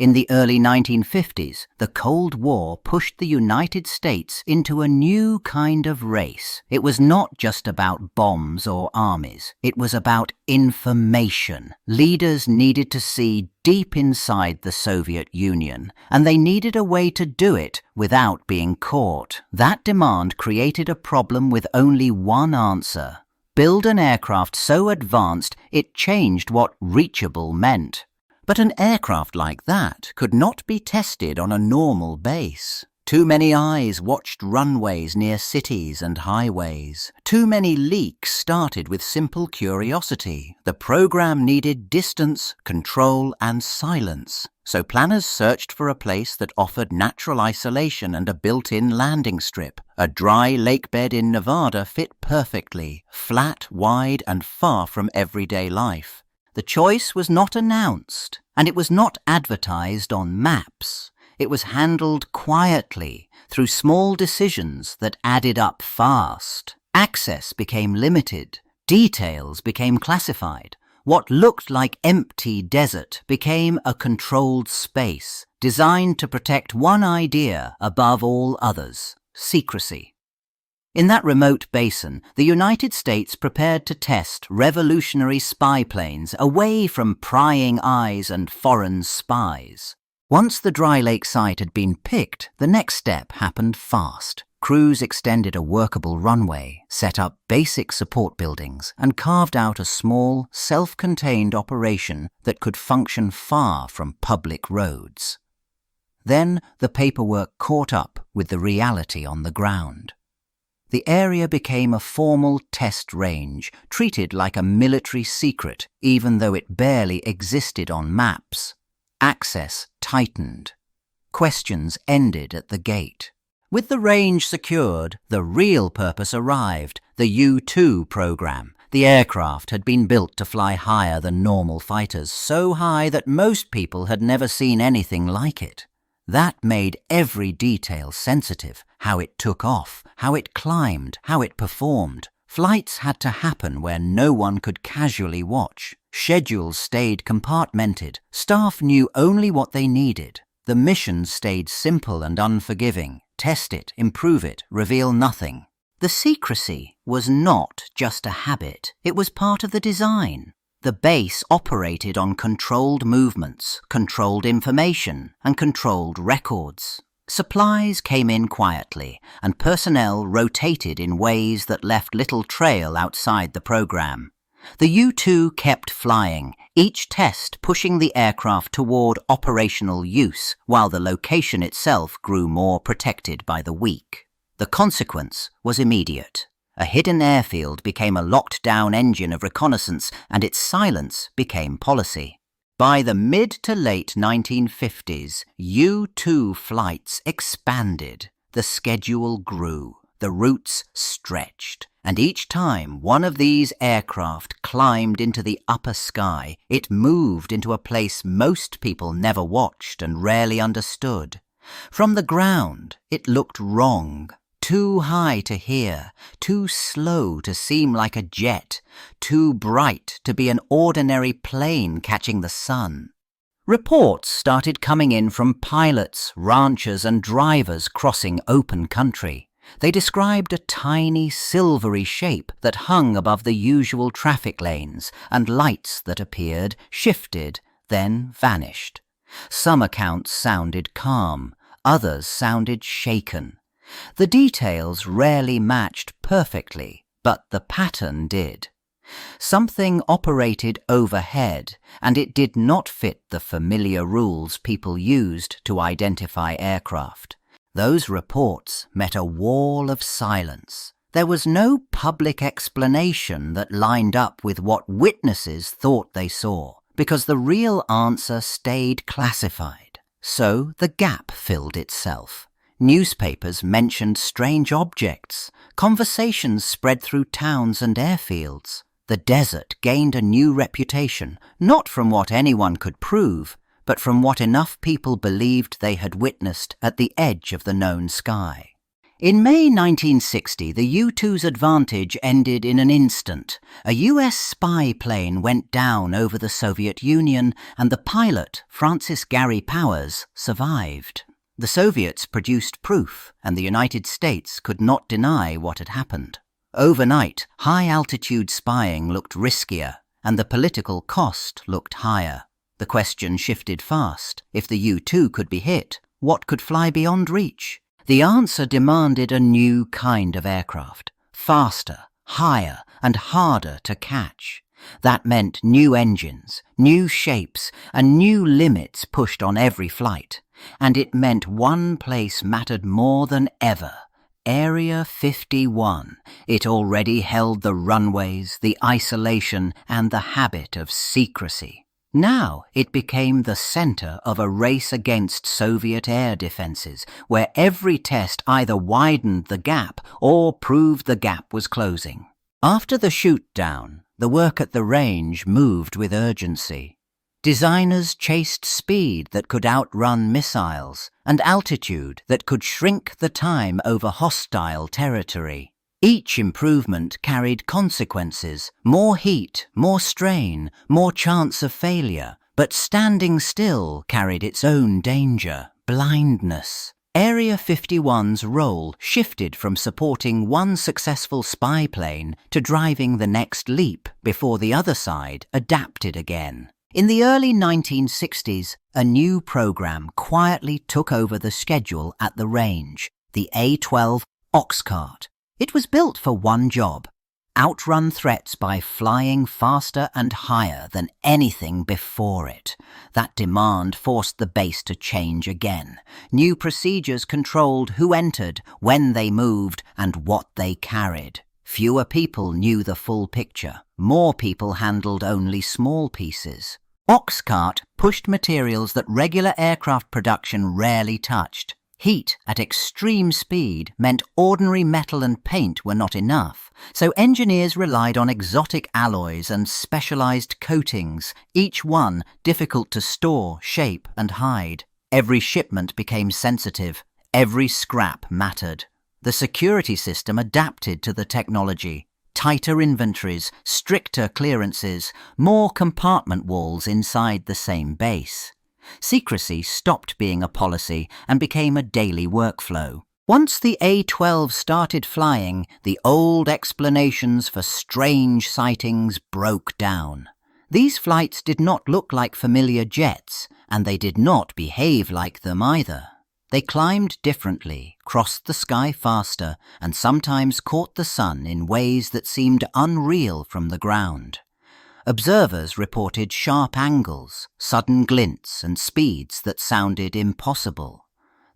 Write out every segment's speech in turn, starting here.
In the early 1950s, the Cold War pushed the United States into a new kind of race. It was not just about bombs or armies. It was about information. Leaders needed to see deep inside the Soviet Union, and they needed a way to do it without being caught. That demand created a problem with only one answer: build an aircraft so advanced it changed what reachable meant. But an aircraft like that could not be tested on a normal base. Too many eyes watched runways near cities and highways. Too many leaks started with simple curiosity. The program needed distance, control, and silence. So planners searched for a place that offered natural isolation and a built-in landing strip. A dry lakebed in Nevada fit perfectly, flat, wide, and far from everyday life. The choice was not announced, and it was not advertised on maps. It was handled quietly, through small decisions that added up fast. Access became limited. Details became classified. What looked like empty desert became a controlled space, designed to protect one idea above all others: secrecy. In that remote basin, the United States prepared to test revolutionary spy planes away from prying eyes and foreign spies. Once the dry lake site had been picked, the next step happened fast. Crews extended a workable runway, set up basic support buildings, and carved out a small, self-contained operation that could function far from public roads. Then the paperwork caught up with the reality on the ground. The area became a formal test range, treated like a military secret, even though it barely existed on maps. Access tightened. Questions ended at the gate. With the range secured, the real purpose arrived: the U-2 program. The aircraft had been built to fly higher than normal fighters, so high that most people had never seen anything like it. That made every detail sensitive: how it took off, how it climbed, how it performed. Flights had to happen where no one could casually watch. Schedules stayed compartmented. Staff knew only what they needed. The mission stayed simple and unforgiving. Test it, improve it, reveal nothing. The secrecy was not just a habit. It was part of the design. The base operated on controlled movements, controlled information, and controlled records. Supplies came in quietly, and personnel rotated in ways that left little trail outside the program. The U-2 kept flying, each test pushing the aircraft toward operational use, while the location itself grew more protected by the weak. The consequence was immediate. A hidden airfield became a locked-down engine of reconnaissance, and its silence became policy. By the mid to late 1950s, U-2 flights expanded. The schedule grew. The routes stretched. And each time one of these aircraft climbed into the upper sky, it moved into a place most people never watched and rarely understood. From the ground, it looked wrong. Too high to hear, too slow to seem like a jet, too bright to be an ordinary plane catching the sun. Reports started coming in from pilots, ranchers, and drivers crossing open country. They described a tiny silvery shape that hung above the usual traffic lanes, and lights that appeared, shifted, then vanished. Some accounts sounded calm, others sounded shaken. The details rarely matched perfectly, but the pattern did. Something operated overhead, and it did not fit the familiar rules people used to identify aircraft. Those reports met a wall of silence. There was no public explanation that lined up with what witnesses thought they saw, because the real answer stayed classified. So the gap filled itself. Newspapers mentioned strange objects. Conversations spread through towns and airfields. The desert gained a new reputation, not from what anyone could prove, but from what enough people believed they had witnessed at the edge of the known sky. In May 1960, the U-2's advantage ended in an instant. A US spy plane went down over the Soviet Union, and the pilot, Francis Gary Powers, survived. The Soviets produced proof, and the United States could not deny what had happened. Overnight, high-altitude spying looked riskier, and the political cost looked higher. The question shifted fast. If the U-2 could be hit, what could fly beyond reach? The answer demanded a new kind of aircraft, faster, higher, and harder to catch. That meant new engines, new shapes, and new limits pushed on every flight. And it meant one place mattered more than ever: Area 51. It already held the runways, the isolation, and the habit of secrecy. Now it became the center of a race against Soviet air defenses, where every test either widened the gap or proved the gap was closing. After the shoot-down, the work at the range moved with urgency. Designers chased speed that could outrun missiles and altitude that could shrink the time over hostile territory. Each improvement carried consequences: more heat, more strain, more chance of failure. But standing still carried its own danger: blindness. Area 51's role shifted from supporting one successful spy plane to driving the next leap before the other side adapted again. In the early 1960s, a new program quietly took over the schedule at the range: the A-12 Oxcart. It was built for one job: outrun threats by flying faster and higher than anything before it. That demand forced the base to change again. New procedures controlled who entered, when they moved, and what they carried. Fewer people knew the full picture. More people handled only small pieces. Oxcart pushed materials that regular aircraft production rarely touched. Heat at extreme speed meant ordinary metal and paint were not enough, so engineers relied on exotic alloys and specialized coatings, each one difficult to store, shape, and hide. Every shipment became sensitive. Every scrap mattered. The security system adapted to the technology. Tighter inventories, stricter clearances, more compartment walls inside the same base. Secrecy stopped being a policy and became a daily workflow. Once the A-12 started flying, the old explanations for strange sightings broke down. These flights did not look like familiar jets, and they did not behave like them either. They climbed differently, crossed the sky faster, and sometimes caught the sun in ways that seemed unreal from the ground. Observers reported sharp angles, sudden glints, and speeds that sounded impossible.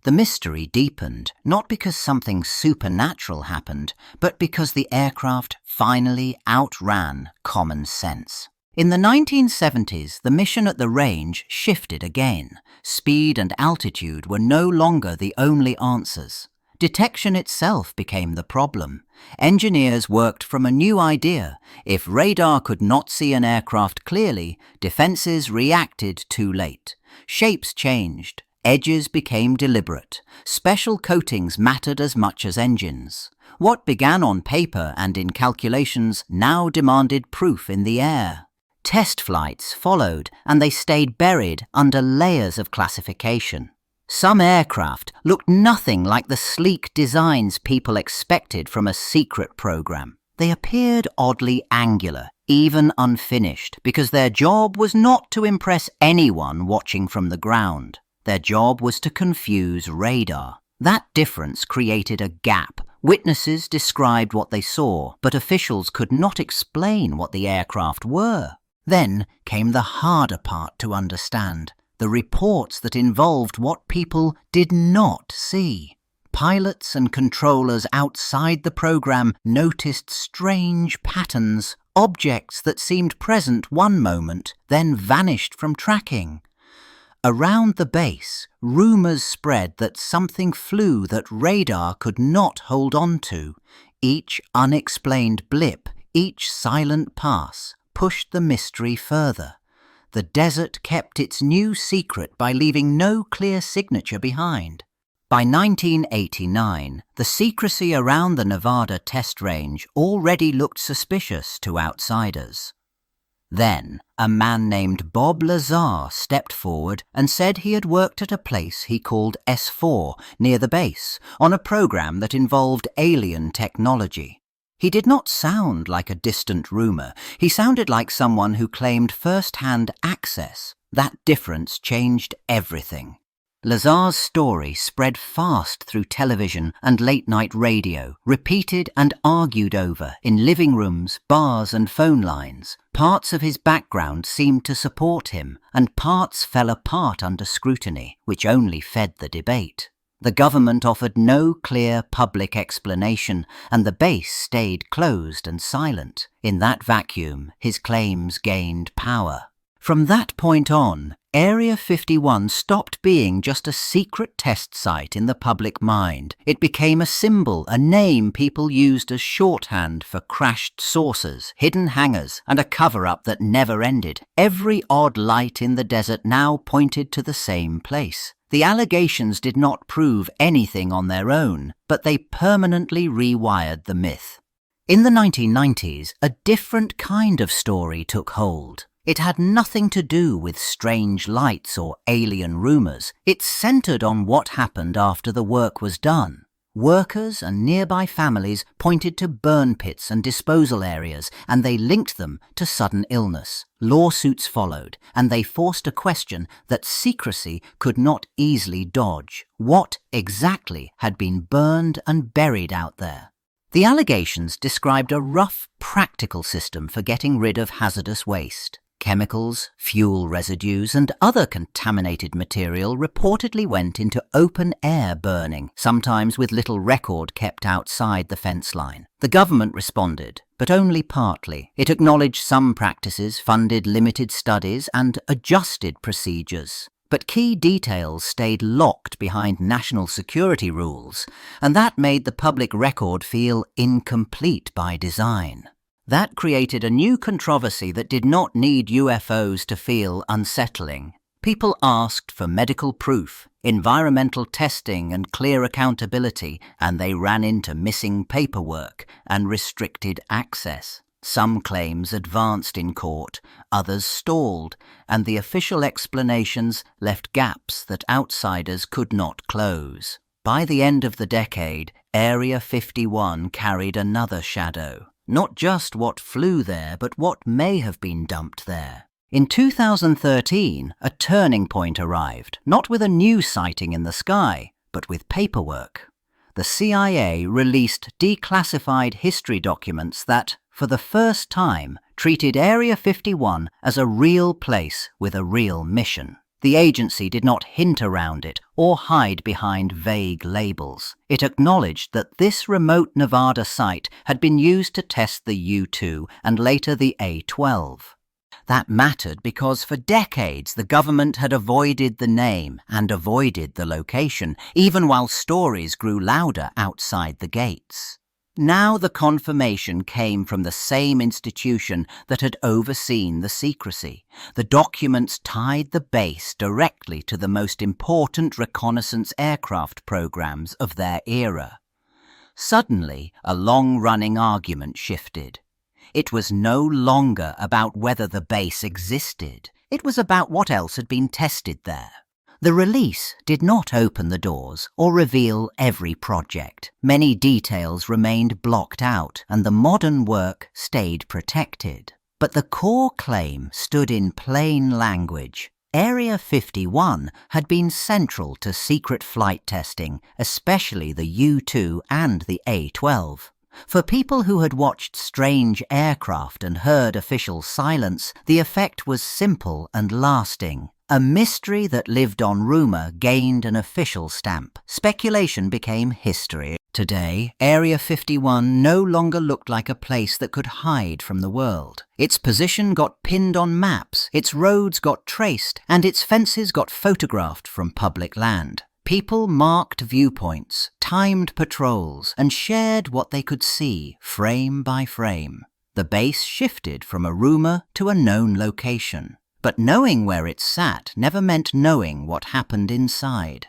The mystery deepened, not because something supernatural happened, but because the aircraft finally outran common sense. In the 1970s, the mission at the range shifted again. Speed and altitude were no longer the only answers. Detection itself became the problem. Engineers worked from a new idea: if radar could not see an aircraft clearly, defenses reacted too late. Shapes changed. Edges became deliberate. Special coatings mattered as much as engines. What began on paper and in calculations now demanded proof in the air. Test flights followed, and they stayed buried under layers of classification. Some aircraft looked nothing like the sleek designs people expected from a secret program. They appeared oddly angular, even unfinished, because their job was not to impress anyone watching from the ground. Their job was to confuse radar. That difference created a gap. Witnesses described what they saw, but officials could not explain what the aircraft were. Then came the harder part to understand: the reports that involved what people did not see. Pilots and controllers outside the program noticed strange patterns, objects that seemed present one moment, then vanished from tracking. Around the base, rumors spread that something flew that radar could not hold on to. Each unexplained blip, each silent pass, pushed the mystery further. The desert kept its new secret by leaving no clear signature behind. By 1989, the secrecy around the Nevada test range already looked suspicious to outsiders. Then, a man named Bob Lazar stepped forward and said he had worked at a place he called S4 near the base on a program that involved alien technology. He did not sound like a distant rumor. He sounded like someone who claimed first-hand access. That difference changed everything. Lazar's story spread fast through television and late-night radio, repeated and argued over in living rooms, bars and phone lines. Parts of his background seemed to support him, and parts fell apart under scrutiny, which only fed the debate. The government offered no clear public explanation, and the base stayed closed and silent. In that vacuum, his claims gained power. From that point on, Area 51 stopped being just a secret test site in the public mind. It became a symbol, a name people used as shorthand for crashed saucers, hidden hangars, and a cover-up that never ended. Every odd light in the desert now pointed to the same place. The allegations did not prove anything on their own, but they permanently rewired the myth. In the 1990s, a different kind of story took hold. It had nothing to do with strange lights or alien rumors. It centered on what happened after the work was done. Workers and nearby families pointed to burn pits and disposal areas, and they linked them to sudden illness. Lawsuits followed, and they forced a question that secrecy could not easily dodge. What exactly had been burned and buried out there? The allegations described a rough, practical system for getting rid of hazardous waste. Chemicals, fuel residues, and other contaminated material reportedly went into open-air burning, sometimes with little record kept outside the fence line. The government responded, but only partly. It acknowledged some practices, funded limited studies, and adjusted procedures. But key details stayed locked behind national security rules, and that made the public record feel incomplete by design. That created a new controversy that did not need UFOs to feel unsettling. People asked for medical proof, environmental testing and clear accountability, and they ran into missing paperwork and restricted access. Some claims advanced in court, others stalled, and the official explanations left gaps that outsiders could not close. By the end of the decade, Area 51 carried another shadow. Not just what flew there, but what may have been dumped there. In 2013, a turning point arrived, not with a new sighting in the sky, but with paperwork. The CIA released declassified history documents that, for the first time, treated Area 51 as a real place with a real mission. The agency did not hint around it or hide behind vague labels. It acknowledged that this remote Nevada site had been used to test the U-2 and later the A-12. That mattered because for decades the government had avoided the name and avoided the location, even while stories grew louder outside the gates. Now the confirmation came from the same institution that had overseen the secrecy. The documents tied the base directly to the most important reconnaissance aircraft programs of their era. Suddenly, a long-running argument shifted. It was no longer about whether the base existed. It was about what else had been tested there. The release did not open the doors or reveal every project. Many details remained blocked out, and the modern work stayed protected. But the core claim stood in plain language. Area 51 had been central to secret flight testing, especially the U-2 and the A-12. For people who had watched strange aircraft and heard official silence, the effect was simple and lasting. A mystery that lived on rumor gained an official stamp. Speculation became history. Today, Area 51 no longer looked like a place that could hide from the world. Its position got pinned on maps, its roads got traced, and its fences got photographed from public land. People marked viewpoints, timed patrols, and shared what they could see, frame by frame. The base shifted from a rumor to a known location. But knowing where it sat never meant knowing what happened inside.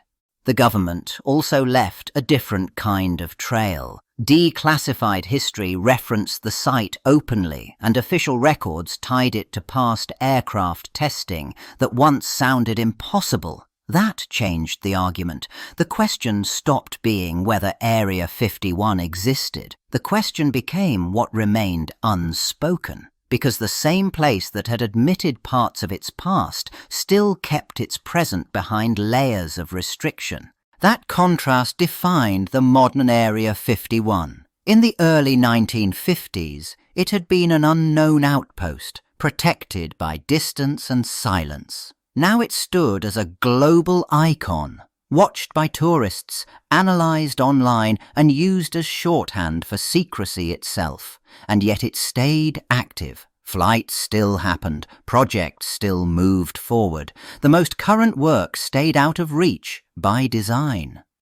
The government also left a different kind of trail. Declassified history referenced the site openly, and official records tied it to past aircraft testing that once sounded impossible. That changed the argument. The question stopped being whether Area 51 existed. The question became what remained unspoken, because the same place that had admitted parts of its past still kept its present behind layers of restriction. That contrast defined the modern Area 51. In the early 1950s, it had been an unknown outpost, protected by distance and silence. Now it stood as a global icon, watched by tourists, analysed online, and used as shorthand for secrecy itself. And yet it stayed active. Flights still happened, projects still moved forward. The most current work stayed out of reach by design.